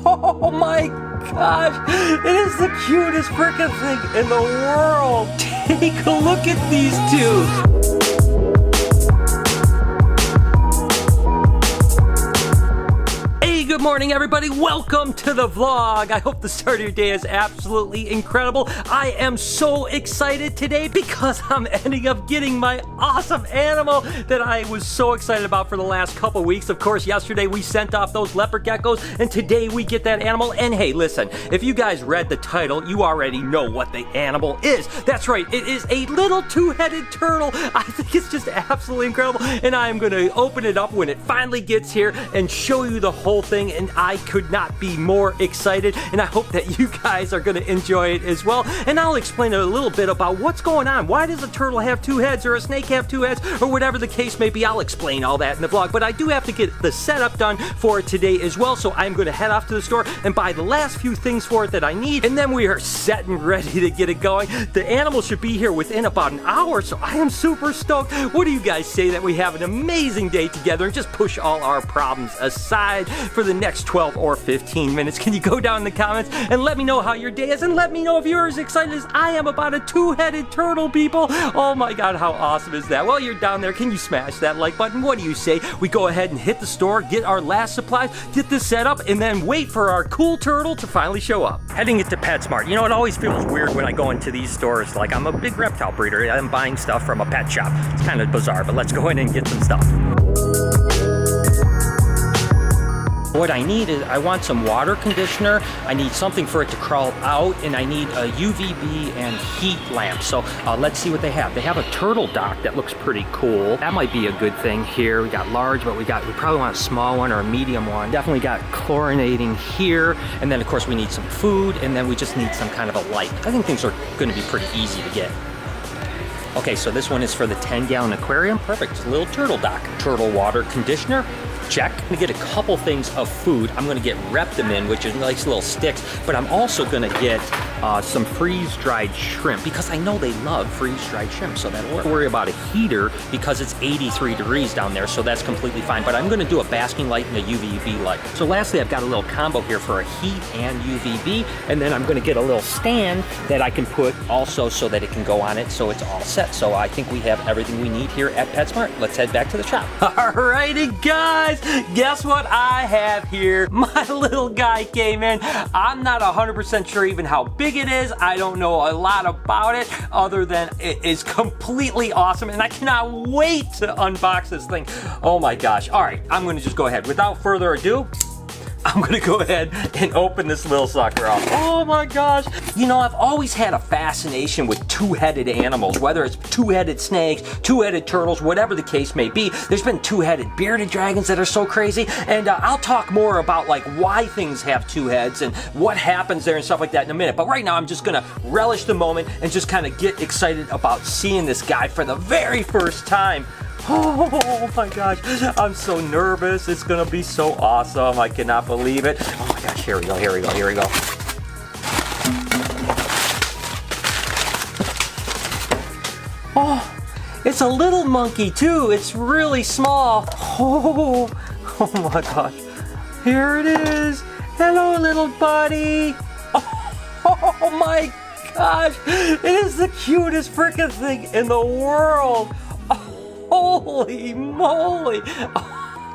Oh my gosh, it is the cutest freaking thing in the world. Take a look at these two. Good morning, everybody. Welcome to the vlog. I hope the start of your day is absolutely incredible. I am so excited today because I'm ending up getting my awesome animal that I was so excited about for the last couple weeks. Of course, yesterday we sent off those leopard geckos, and today we get that animal. And hey, listen, if you guys read the title, you already know what the animal is. That's right, it is a little two-headed turtle. I think it's just absolutely incredible, and I am going to open it up when it finally gets here and show you the whole thing. And I could not be more excited, and I hope that you guys are going to enjoy it as well. And I'll explain a little bit about what's going on. Why does a turtle have two heads, or a snake have two heads, or whatever the case may be? I'll explain all that in the vlog, but I do have to get the setup done for it today as well, so I'm going to head off to the store and buy the last few things for it that I need, and then we are set and ready to get it going. The animal should be here within about an hour, so I am super stoked. What do you guys say that we have an amazing day together and just push all our problems aside for the next 12 or 15 minutes? Can you go down in the comments and let me know how your day is, and let me know if you're as excited as I am about a two-headed turtle, people. Oh my god, how awesome is that? While you're down there, can you smash that like button? What do you say we go ahead and hit the store, get our last supplies, get this set up, and then wait for our cool turtle to finally show up? Heading into Petsmart. You know, it always feels weird when I go into these stores. Like, I'm a big reptile breeder. I'm buying stuff from a pet shop. It's kind of bizarre, but let's go in and get some stuff. What I need is, I want some water conditioner, I need something for it to crawl out, and I need a UVB and heat lamp. So let's see what they have. They have a turtle dock that looks pretty cool. That might be a good thing here. We got large, but we probably want a small one or a medium one. Definitely got chlorinating here, and then of course we need some food, and then we just need some kind of a light. I think things are going to be pretty easy to get. Okay, so this one is for the 10-gallon aquarium. Perfect, it's a little turtle dock. Turtle water conditioner. Check. I'm gonna get a couple things of food. I'm gonna get Reptimin, which is nice little sticks, but I'm also gonna get some freeze-dried shrimp, because I know they love freeze-dried shrimp, so that'll work. Don't worry about a heater because it's 83 degrees down there, so that's completely fine. But I'm gonna do a basking light and a UVB light. So lastly, I've got a little combo here for a heat and UVB, and then I'm gonna get a little stand that I can put also so that it can go on it, so it's all set. So I think we have everything we need here at Petsmart. Let's head back to the shop. Alrighty, guys. Guess what I have here? My little guy came in. I'm not 100% sure even how big it is. I don't know a lot about it other than it is completely awesome, and I cannot wait to unbox this thing. Oh my gosh. All right, I'm gonna just go ahead. Without further ado, I'm gonna go ahead and open this little sucker up. Oh my gosh. You know, I've always had a fascination with two-headed animals, whether it's two-headed snakes, two-headed turtles, whatever the case may be. There's been two-headed bearded dragons that are so crazy, and I'll talk more about like why things have two heads and what happens there and stuff like that in a minute. But right now, I'm just gonna relish the moment and just kind of get excited about seeing this guy for the very first time. Oh my gosh, I'm so nervous. It's gonna be so awesome. I cannot believe it. Oh my gosh, here we go, here we go, here we go. Oh, it's a little monkey too. It's really small. Oh my gosh. Here it is. Hello, little buddy. Oh my gosh. It is the cutest freaking thing in the world. Holy moly!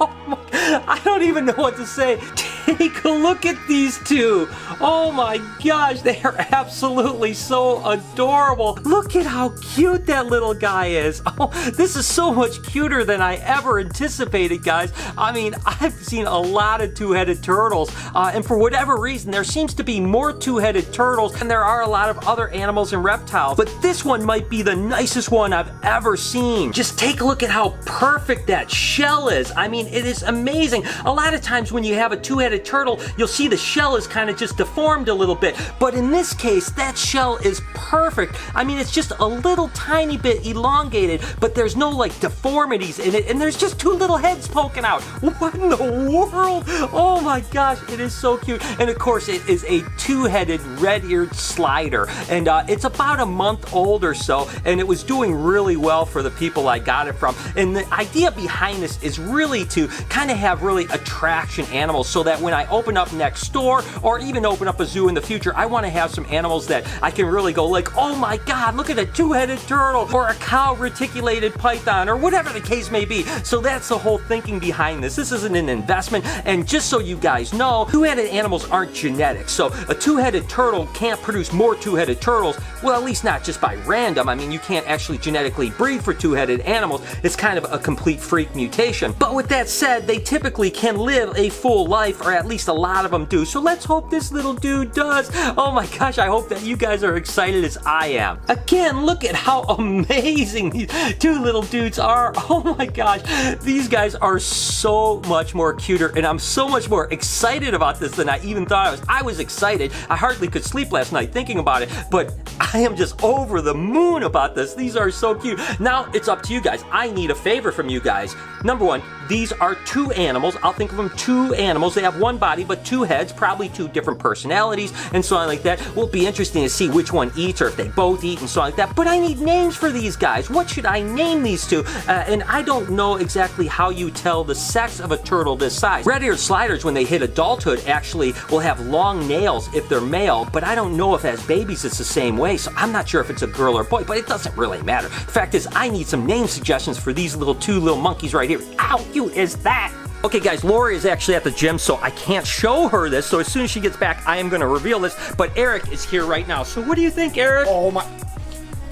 Oh my, I don't even know what to say. Take a look at these two. Oh my gosh, they are absolutely so adorable. Look at how cute that little guy is. Oh, this is so much cuter than I ever anticipated, guys. I mean, I've seen a lot of two-headed turtles, and for whatever reason, there seems to be more two-headed turtles than there are a lot of other animals and reptiles. But this one might be the nicest one I've ever seen. Just take a look at how perfect that shell is. I mean, it is amazing. A lot of times when you have a two-headed turtle, you'll see the shell is kind of just deformed a little bit. But in this case, that shell is perfect. I mean, it's just a little tiny bit elongated, but there's no like deformities in it, and there's just two little heads poking out. What in the world? Oh my gosh, it is so cute. And of course, it is a two-headed red-eared slider, and it's about a month old or so, and it was doing really well for the people I got it from. And the idea behind this is really to kind of have really attraction animals, so that when when I open up next door or even open up a zoo in the future, I want to have some animals that I can really go like, oh my God, look at a two-headed turtle or a cow reticulated python or whatever the case may be. So that's the whole thinking behind this. This isn't an investment. And just so you guys know, two-headed animals aren't genetic. So a two-headed turtle can't produce more two-headed turtles. Well, at least not just by random. I mean, you can't actually genetically breed for two-headed animals. It's kind of a complete freak mutation. But with that said, they typically can live a full life, or at least a lot of them do. So let's hope this little dude does. Oh my gosh, I hope that you guys are excited as I am. Again, look at how amazing these two little dudes are. Oh my gosh, these guys are so much more cuter, and I'm so much more excited about this than I even thought I was. I was excited. I hardly could sleep last night thinking about it, but I am just over the moon about this. These are so cute. Now it's up to you guys. I need a favor from you guys. Number one, these are two animals. I'll think of them two animals. They have one body, but two heads, probably two different personalities, and so on like that. Will be interesting to see which one eats or if they both eat and so on like that. But I need names for these guys. What should I name these two? And I don't know exactly how you tell the sex of a turtle this size. Red-eared sliders, when they hit adulthood, actually will have long nails if they're male, but I don't know if as babies it's the same way, so I'm not sure if it's a girl or boy, but it doesn't really matter. The fact is, I need some name suggestions for these two little monkeys right here. How cute is that? Okay guys, Lori is actually at the gym, so I can't show her this, so as soon as she gets back, I am going to reveal this, but Eric is here right now. So what do you think, Eric? Oh my...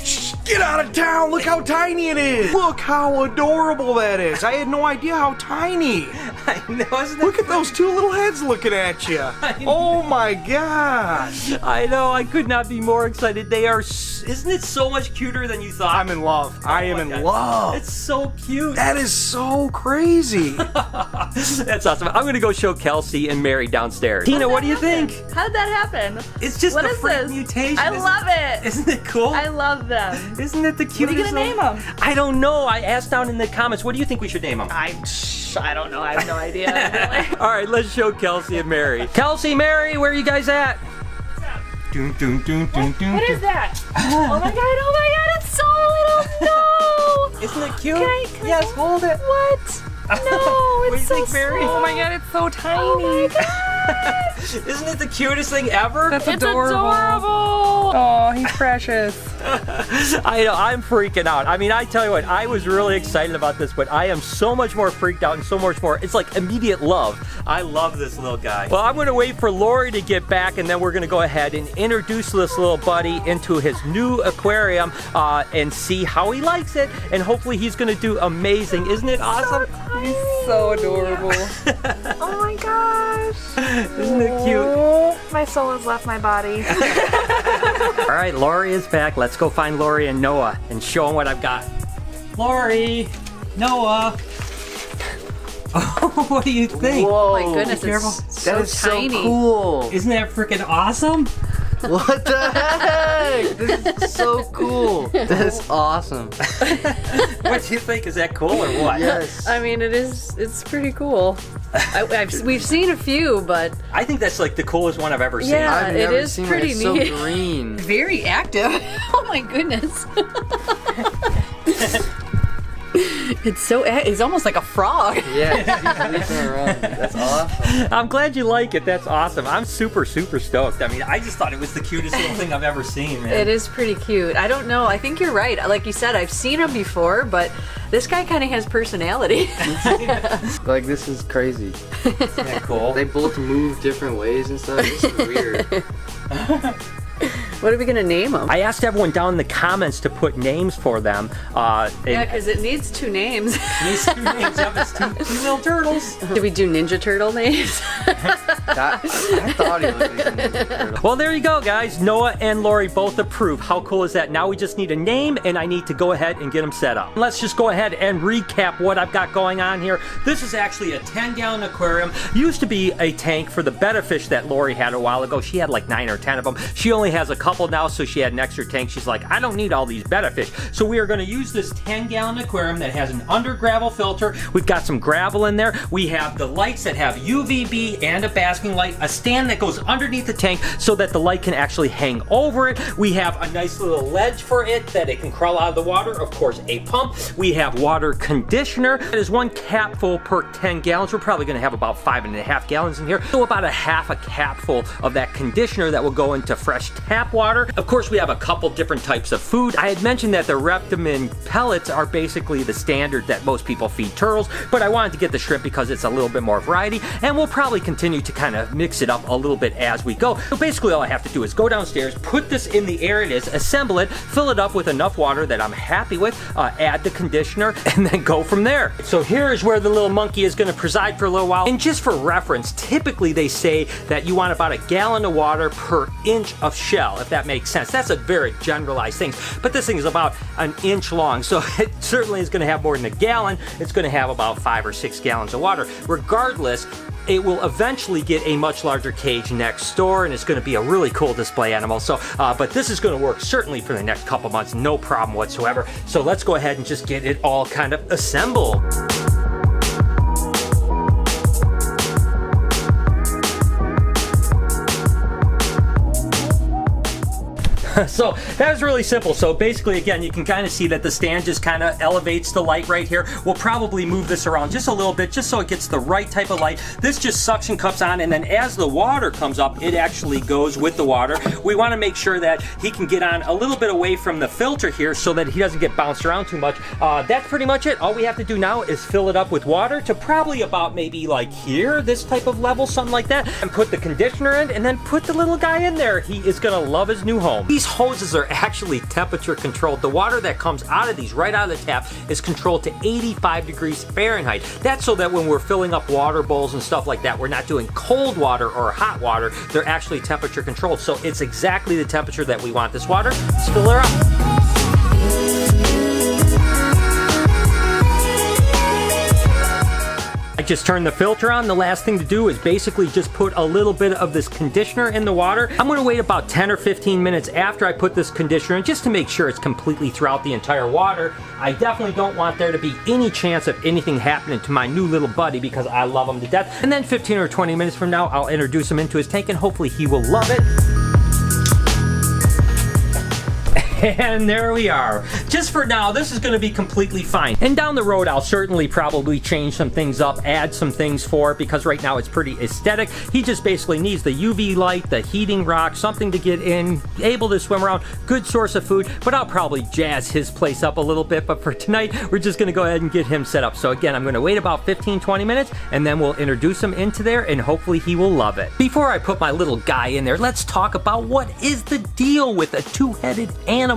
Shh, get out of town! Look how tiny it is! Look how adorable that is! I had no idea how tiny! I know, isn't it? Look at those two little heads looking at you! Oh my gosh! I know, I could not be more excited. They are, isn't it so much cuter than you thought? I'm in love. I am in love. It's so cute. That is so crazy. That's awesome. I'm going to go show Kelsey and Mary downstairs. Tina, what do you think? How did that happen? It's just a freak mutation. I love it. Isn't it cool? I love them. Isn't it the cutest? What are you going to name them? I don't know. I asked down in the comments, what do you think we should name them? I don't know. I have no idea. Really. All right, let's show Kelsey and Mary. Kelsey, Mary, where are you guys at? Doom, doom, doom, doom, doom, what is that? Oh my god, it's so little. No. Isn't it cute? Yes, hold it. What? No, what it's do you so think, Mary? small. Oh my god, it's so tiny. Oh my god. Isn't it the cutest thing ever? That's It's adorable. Oh, he's precious. I know, I'm freaking out. I mean, I tell you what, I was really excited about this, but I am so much more freaked out and so much more, it's like immediate love. I love this little guy. Well, I'm gonna wait for Lori to get back, and then we're gonna go ahead and introduce this little buddy into his new aquarium and see how he likes it, and hopefully he's gonna do amazing. Isn't it awesome? He's so adorable. Oh my gosh. Isn't it cute? My soul has left my body. All right, Lori is back. Let's go find Lori and Noah and show them what I've got. Lori, Noah. Oh, what do you think? Whoa. Oh my goodness, careful. it's so That is tiny. so cool. Isn't that freaking awesome? What the heck? This is so cool. That's awesome. What do you think? Is that cool or what? Yes. I mean, it's pretty cool. We've seen a few, but I think that's like the coolest one I've ever seen. Yeah. I've it never is seen pretty one. It's neat. so green. very active. Oh my goodness. It's almost like a frog. Yeah, he's leaping around. That's awesome. I'm glad you like it. That's awesome. I'm super, super stoked. I mean, I just thought it was the cutest little thing I've ever seen, man. It is pretty cute. I don't know. I think you're right. Like you said, I've seen him before, but this guy kind of has personality. Like, this is crazy. Isn't that cool? They both move different ways and stuff. It's weird. What are we gonna name him? I asked everyone down in the comments to put names for them. Yeah, because it needs two names. These two names have its two little turtles. Did we do Ninja Turtle names? I thought he was making Ninja Turtle. Well, there you go, guys. Noah and Lori both approve. How cool is that? Now we just need a name, and I need to go ahead and get them set up. Let's just go ahead and recap what I've got going on here. This is actually a 10-gallon aquarium. Used to be a tank for the betta fish that Lori had a while ago. She had like 9 or 10 of them. She only has a couple couple now, so she had an extra tank. She's like, I don't need all these betta fish. So we are going to use this 10-gallon aquarium that has an under gravel filter. We've got some gravel in there. We have the lights that have UVB and a basking light, a stand that goes underneath the tank so that the light can actually hang over it. We have a nice little ledge for it that it can crawl out of the water. Of course, a pump. We have water conditioner. It is 1 capful per 10 gallons. We're probably going to have about 5.5 gallons in here. So about a half a capful of that conditioner that will go into fresh tap water. Of course, we have a couple different types of food. I had mentioned that the Reptimin pellets are basically the standard that most people feed turtles, but I wanted to get the shrimp because it's a little bit more variety, and we'll probably continue to kind of mix it up a little bit as we go. So basically all I have to do is go downstairs, put this in the air it is, assemble it, fill it up with enough water that I'm happy with, add the conditioner, and then go from there. So here is where the little monkey is going to preside for a little while. And just for reference, typically they say that you want about 1 gallon of water per inch of shell, if that makes sense. That's a very generalized thing, but this thing is about 1 inch long, so it certainly is going to have more than 1 gallon. It's going to have about 5 or 6 gallons of water. Regardless, it will eventually get a much larger cage next door, and it's going to be a really cool display animal. So, but this is going to work certainly for the next couple months, no problem whatsoever. So let's go ahead and just get it all kind of assembled. So that was really simple. So basically, again, you can kind of see that the stand just kind of elevates the light right here. We'll probably move this around just a little bit just so it gets the right type of light. This just suction cups on, and then as the water comes up, it actually goes with the water. We want to make sure that he can get on a little bit away from the filter here so that he doesn't get bounced around too much. That's pretty much it. All we have to do now is fill it up with water to probably about maybe like here, this type of level, something like that, and put the conditioner in, and then put the little guy in there. He is going to love his new home. These hoses are actually temperature controlled. The water that comes out of these right out of the tap is controlled to 85 degrees Fahrenheit. That's so that when we're filling up water bowls and stuff like that, we're not doing cold water or hot water. They're actually temperature controlled. So it's exactly the temperature that we want this water. Let's fill her up. I just turned the filter on. The last thing to do is basically just put a little bit of this conditioner in the water. I'm going to wait about 10 or 15 minutes after I put this conditioner in just to make sure it's completely throughout the entire water. I definitely don't want there to be any chance of anything happening to my new little buddy because I love him to death. And then 15 or 20 minutes from now, I'll introduce him into his tank and hopefully he will love it. And there we are. Just for now, this is going to be completely fine. And down the road, I'll certainly probably change some things up, add some things for it, because right now it's pretty aesthetic. He just basically needs the UV light, the heating rock, something to get in, able to swim around, good source of food, but I'll probably jazz his place up a little bit. But for tonight, we're just going to go ahead and get him set up. So again, I'm going to wait about 15-20 minutes, and then we'll introduce him into there, and hopefully he will love it. Before I put my little guy in there, let's talk about what is the deal with a two-headed animal.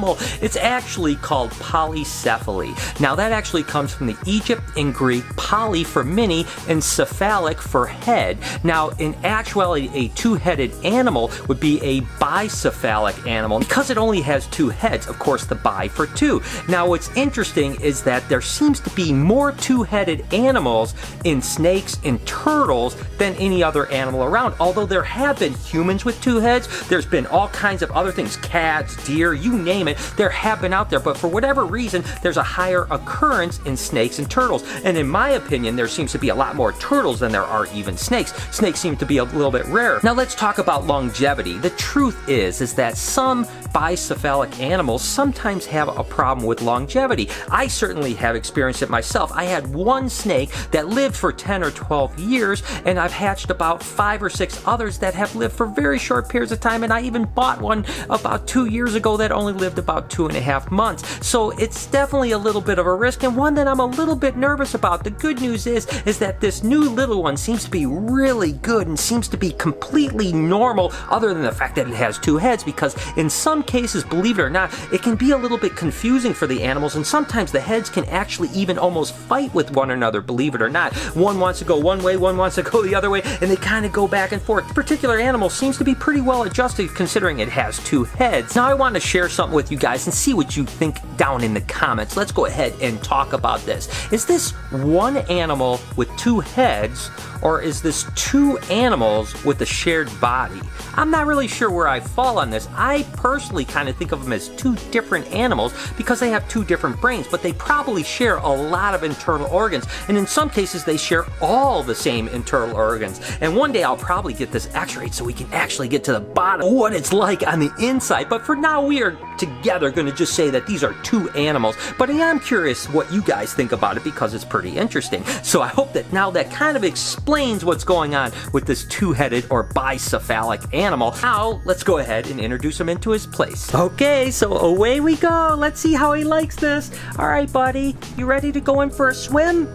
It's actually called polycephaly. Now that actually comes from the Egypt and Greek, poly for many and cephalic for head. Now in actuality, a two-headed animal would be a bicephalic animal because it only has 2 heads, of course the bi for 2. Now what's interesting is that there seems to be more two-headed animals in snakes and turtles than any other animal around. Although there have been humans with 2 heads, there's been all kinds of other things, cats, deer, you name it. There have been out there, but for whatever reason, there's a higher occurrence in snakes and turtles. And in my opinion, there seems to be a lot more turtles than there are even snakes. Snakes seem to be a little bit rare. Now let's talk about longevity. The truth is that some bicephalic animals sometimes have a problem with longevity. I certainly have experienced it myself. I had one snake that lived for 10 or 12 years, and I've hatched about 5 or 6 others that have lived for very short periods of time, and I even bought one about 2 years ago that only lived about 2.5 months. So it's definitely a little bit of a risk, and one that I'm a little bit nervous about. The good news is that this new little one seems to be really good and seems to be completely normal, other than the fact that it has 2 heads, because in some cases, believe it or not, it can be a little bit confusing for the animals, and sometimes the heads can actually even almost fight with one another, believe it or not. One wants to go one way, one wants to go the other way, and they kind of go back and forth. This particular animal seems to be pretty well adjusted considering it has 2 heads. Now I want to share something with you guys and see what you think down in the comments. Let's go ahead and talk about this. Is this one animal with 2 heads, or is this two animals with a shared body? I'm not really sure where I fall on this. I personally kind of think of them as two different animals because they have two different brains, but they probably share a lot of internal organs, and in some cases they share all the same internal organs. And one day I'll probably get this x-rayed so we can actually get to the bottom of what it's like on the inside. But for now, we are together going to just say that these are two animals. But I am curious what you guys think about it because it's pretty interesting. So I hope that now that kind of explains what's going on with this two-headed or bicephalic animal. Now, let's go ahead and introduce him into his place. Okay, so away we go. Let's see how he likes this. All right, buddy, you ready to go in for a swim?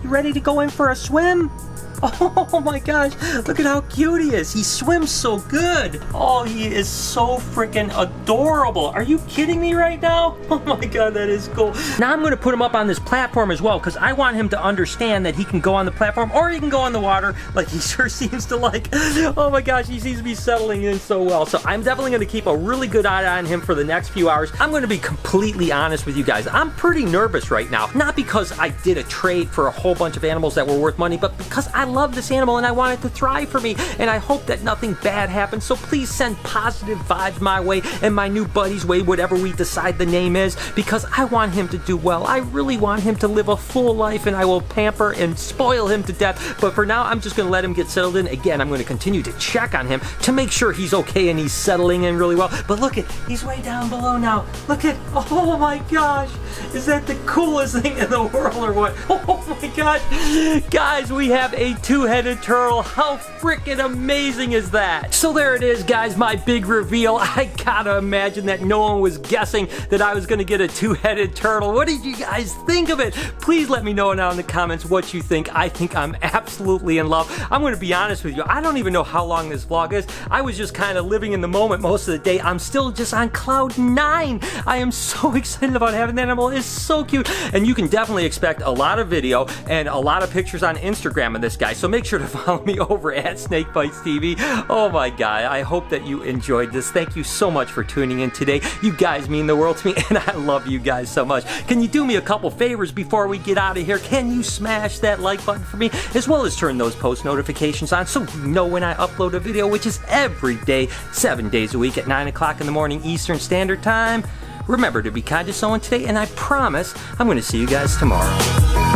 You ready to go in for a swim? Oh my gosh, look at how cute he is. He swims so good. Oh, he is so freaking adorable. Are you kidding me right now? Oh my god, that is cool. Now I'm going to put him up on this platform as well because I want him to understand that he can go on the platform or he can go in the water like he sure seems to like. Oh my gosh, he seems to be settling in so well. So I'm definitely going to keep a really good eye on him for the next few hours. I'm going to be completely honest with you guys. I'm pretty nervous right now. Not because I did a trade for a whole bunch of animals that were worth money, but because I love this animal and I want it to thrive for me, and I hope that nothing bad happens. So please send positive vibes my way and my new buddy's way, whatever we decide the name is, because I want him to do well. I really want him to live a full life, and I will pamper and spoil him to death. But for now, I'm just going to let him get settled in. Again, I'm going to continue to check on him to make sure he's okay and he's settling in really well. But look at, he's way down below now. Look at, oh my gosh, is that the coolest thing in the world or what? Oh my god, guys, we have a two-headed turtle. How freaking amazing is that? So there it is, guys, my big reveal. I gotta imagine that no one was guessing that I was gonna get a two-headed turtle. What did you guys think of it? Please let me know down in the comments what you think. I think I'm absolutely in love. I'm gonna be honest with you, I don't even know how long this vlog is. I was just kind of living in the moment most of the day. I'm still just on cloud 9. I am so excited about having that animal. It's so cute. And you can definitely expect a lot of video and a lot of pictures on Instagram of this guy. So make sure to follow me over at Snake Bites TV. Oh my god, I hope that you enjoyed this. Thank you so much for tuning in today. You guys mean the world to me, and I love you guys so much. Can you do me a couple favors before we get out of here? Can you smash that like button for me, as well as turn those post notifications on so you know when I upload a video, which is every day, 7 days a week at 9 o'clock in the morning Eastern Standard Time. Remember to be kind to someone today, and I promise I'm going to see you guys tomorrow.